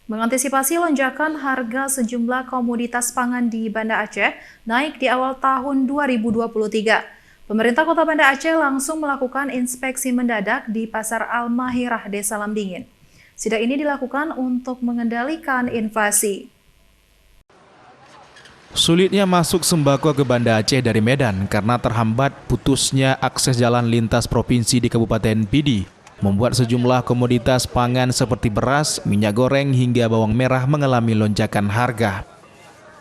Mengantisipasi lonjakan harga sejumlah komoditas pangan di Banda Aceh naik di awal tahun 2023. Pemerintah Kota Banda Aceh langsung melakukan inspeksi mendadak di Pasar Al-Mahirah, Desa Lamdingin. Sidak ini dilakukan untuk mengendalikan inflasi. Sulitnya masuk sembako ke Banda Aceh dari Medan karena terhambat putusnya akses jalan lintas provinsi di Kabupaten Pidi, membuat sejumlah komoditas pangan seperti beras, minyak goreng, hingga bawang merah mengalami lonjakan harga.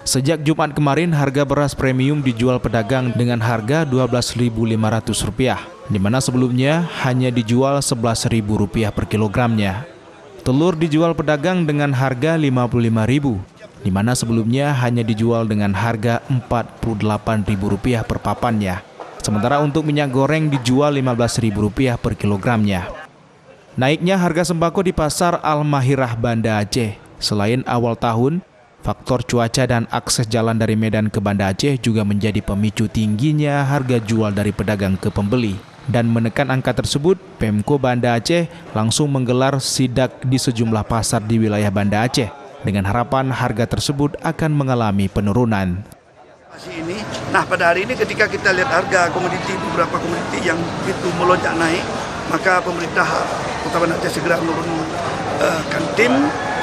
Sejak Jumat kemarin, harga beras premium dijual pedagang dengan harga Rp12.500, di mana sebelumnya hanya dijual Rp11.000 per kilogramnya. Telur dijual pedagang dengan harga Rp55.000, di mana sebelumnya hanya dijual dengan harga Rp48.000 per papannya. Sementara untuk minyak goreng dijual Rp15.000 per kilogramnya. Naiknya harga sembako di Pasar Al-Mahirah Banda Aceh selain awal tahun, faktor cuaca dan akses jalan dari Medan ke Banda Aceh juga menjadi pemicu tingginya harga jual dari pedagang ke pembeli. Dan menekan angka tersebut, Pemko Banda Aceh langsung menggelar sidak di sejumlah pasar di wilayah Banda Aceh dengan harapan harga tersebut akan mengalami penurunan. Nah, pada hari ini ketika kita lihat harga komoditi, beberapa komoditi yang begitu melonjak naik, maka pemerintah Kota Banda Aceh segera menurunkan tim.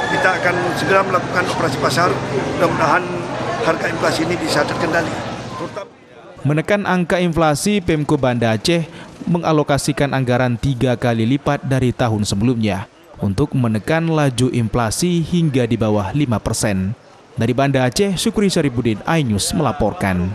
Kita akan segera melakukan operasi pasar. Mudah-mudahan harga inflasi ini bisa terkendali. Menekan angka inflasi, Pemko Banda Aceh mengalokasikan anggaran 3 kali lipat dari tahun sebelumnya untuk menekan laju inflasi hingga di bawah 5%. Dari Banda Aceh, Syukri Syarifuddin, iNews melaporkan.